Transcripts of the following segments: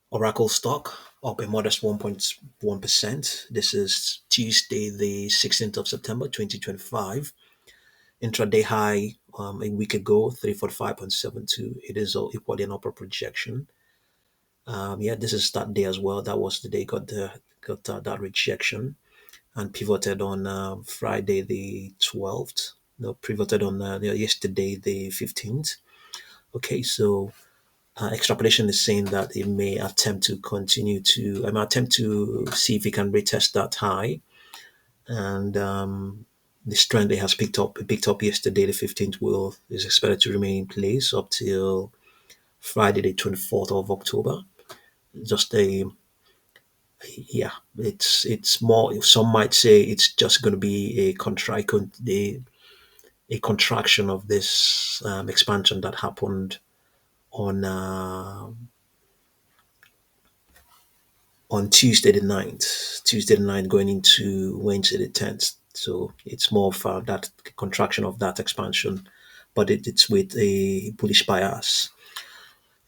Oracle stock up a modest 1.1%. This is Tuesday, the 16th of September, 2025. Intraday high a week ago, 345.72. It is all equally an upper projection. Yeah, this is that day as well. That was the day got that rejection and pivoted on Friday the 12th. No, pivoted on yesterday the 15th. Okay, so extrapolation is saying that it may attempt to continue to, I may attempt to see if it can retest that high. And this trend it has picked up yesterday, the 15th, will is expected to remain in place up till Friday, the 24th of October. Just a, yeah, it's more, some might say it's just going to be a contraction of this expansion that happened on uh, on Tuesday the ninth, going into Wednesday the 10th. So it's more of that contraction of that expansion, but it's with a bullish bias.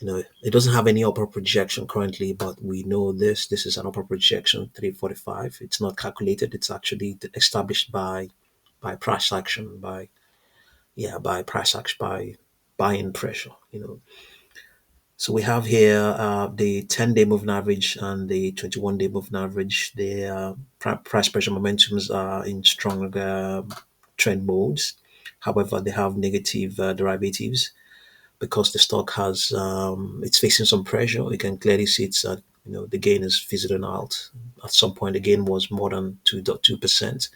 It doesn't have any upper projection currently, but we know this is an upper projection 345. It's not calculated. It's actually established by price action, by price action, by buying pressure. So we have here the 10-day moving average and the 21-day moving average. The price pressure momentums are in strong trend modes. However, they have negative derivatives because the stock has it's facing some pressure. You can clearly see the gain is fizzling out. At some point, the gain was more than 2.2%.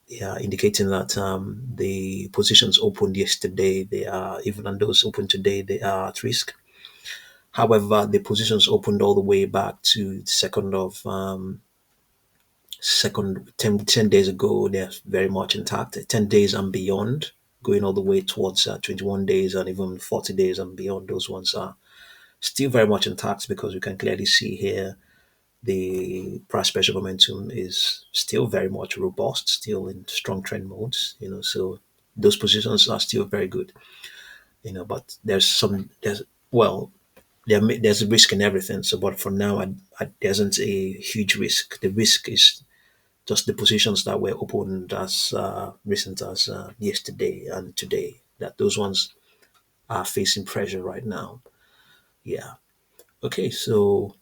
Yeah, indicating that the positions opened yesterday, they are, even on those open today, they are at risk. However, the positions opened all the way back to the ten days ago. They're very much intact. 10 days and beyond, going all the way towards 21 days and even 40 days and beyond. Those ones are still very much intact because you can clearly see here the price pressure momentum is still very much robust, still in strong trend modes. So those positions are still very good. But there's a risk in everything. So, but for now, there isn't a huge risk. The risk is just the positions that were opened as recent as yesterday and today. That those ones are facing pressure right now. Yeah. Okay. So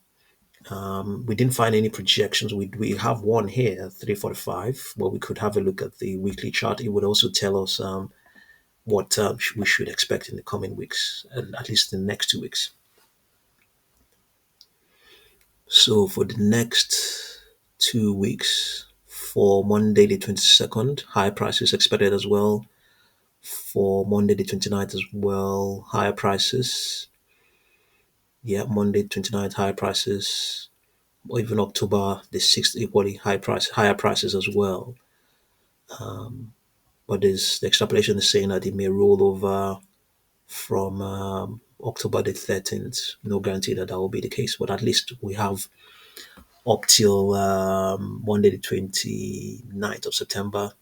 we didn't find any projections. We have one here, 345, but we could have a look at the weekly chart. It would also tell us what we should expect in the coming weeks, and at least in the next 2 weeks. So for the next 2 weeks, for Monday the 22nd, high prices expected as well. For Monday the 29th as well, higher prices. Yeah, Monday 29th, higher prices. Or even October the 6th, equally higher prices as well. But the extrapolation is saying that it may roll over from October the 13th. No guarantee that will be the case, but at least we have up till Monday the 29th of September.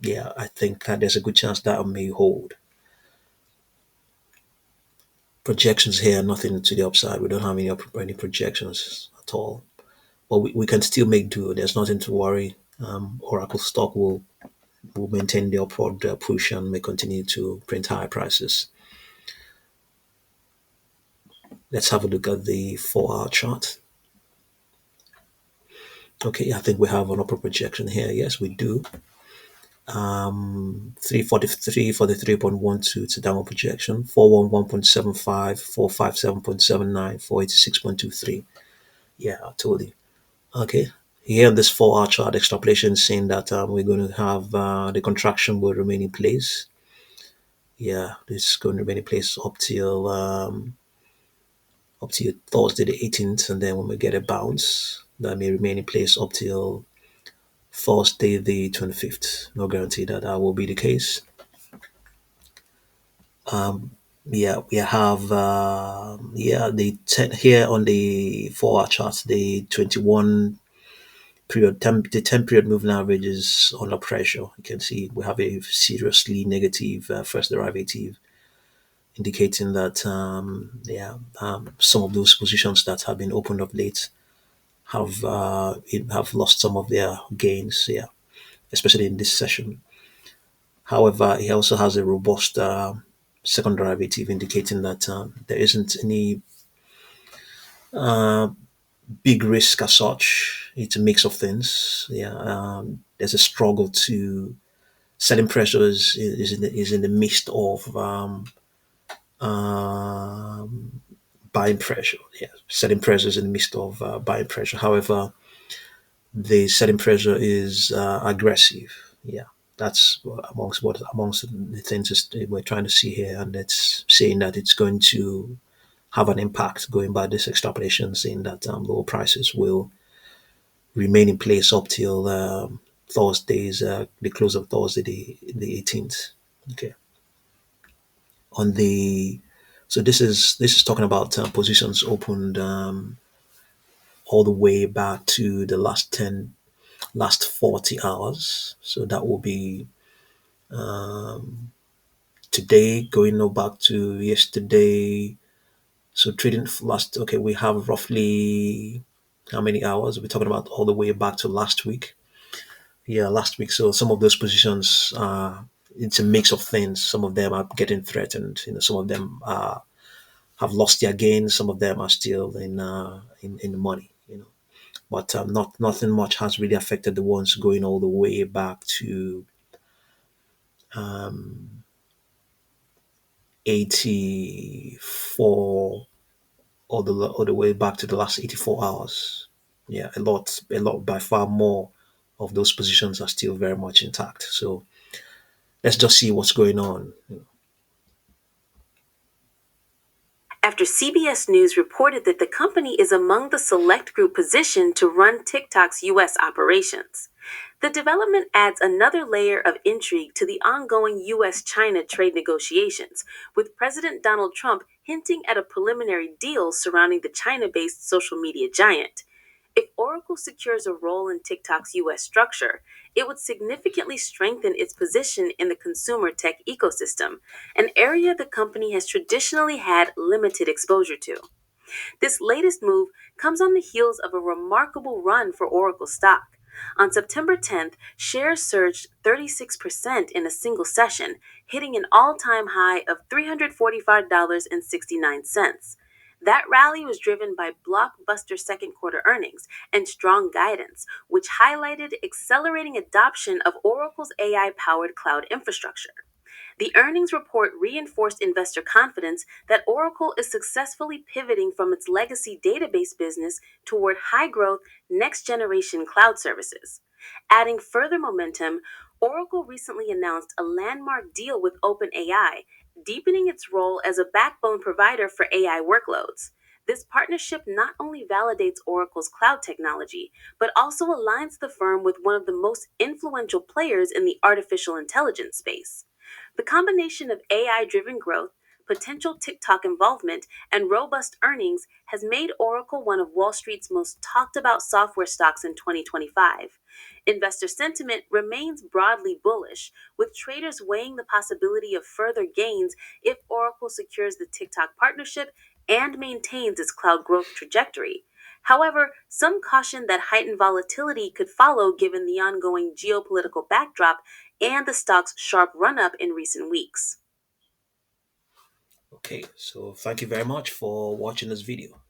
Yeah, I think there's a good chance that may hold. Projections here, nothing to the upside. We don't have any projections at all. But we can still make do. There's nothing to worry. Oracle stock will maintain the upward push and may continue to print high prices. Let's have a look at the 4-hour chart. Okay, I think we have an upper projection here. Yes, we do. 343, 43.12, it's a downward projection. 411.75, 457.79, 486.23. Yeah, I told you. Okay. Here on this 4-hour chart, extrapolation is saying that we're going to have the contraction will remain in place. Yeah, this is going to remain in place up till Thursday the 18th, and then when we get a bounce, that may remain in place up till Thursday the 25th. No guarantee that that will be the case. Yeah, we have here on the 4-hour chart, the 21 the 10 period moving average is under pressure. You can see we have a seriously negative first derivative. indicating that some of those positions that have been opened up late have lost some of their gains. Yeah, especially in this session. However, he also has a robust second derivative indicating that there isn't any big risk as such. It's a mix of things. Yeah, there's a struggle to selling pressures is in the midst of buying pressure. Yeah, selling pressure is in the midst of buying pressure. However, the selling pressure is aggressive. Yeah, that's amongst the things we're trying to see here, and it's saying that it's going to have an impact going by this extrapolation, saying that lower prices will remain in place up till the close of Thursday, the 18th. Okay, on the so this is talking about positions opened all the way back to the last 40 hours. So that will be today going back to yesterday. So trading last, okay, we have roughly how many hours? We're talking about all the way back to last week. Yeah, last week. So some of those positions, it's a mix of things. Some of them are getting threatened. Some of them have lost their gains. Some of them are still in the money. But nothing much has really affected the ones going all the way back to 84 all the way back to the last 84 hours. Yeah, a lot by far more of those positions are still very much intact. So let's just see what's going on. After CBS News reported that the company is among the select group positioned to run TikTok's U.S. operations. The development adds another layer of intrigue to the ongoing U.S. China trade negotiations, with President Donald Trump hinting at a preliminary deal surrounding the China based social media giant. If Oracle secures a role in TikTok's US structure, it would significantly strengthen its position in the consumer tech ecosystem, an area the company has traditionally had limited exposure to. This latest move comes on the heels of a remarkable run for Oracle stock. On September 10th, shares surged 36% in a single session, hitting an all time high of $345.69. That rally was driven by blockbuster second quarter earnings and strong guidance, which highlighted accelerating adoption of Oracle's AI powered cloud infrastructure. The earnings report reinforced investor confidence that Oracle is successfully pivoting from its legacy database business toward high growth, next generation cloud services. Adding further momentum, Oracle recently announced a landmark deal with OpenAI, deepening its role as a backbone provider for AI workloads. This partnership not only validates Oracle's cloud technology, but also aligns the firm with one of the most influential players in the artificial intelligence space. The combination of AI driven growth, potential TikTok involvement, and robust earnings has made Oracle one of Wall Street's most talked about software stocks in 2025. Investor sentiment remains broadly bullish, with traders weighing the possibility of further gains if Oracle secures the TikTok partnership and maintains its cloud growth trajectory. However, some caution that heightened volatility could follow given the ongoing geopolitical backdrop and the stock's sharp run up in recent weeks. Okay, so thank you very much for watching this video.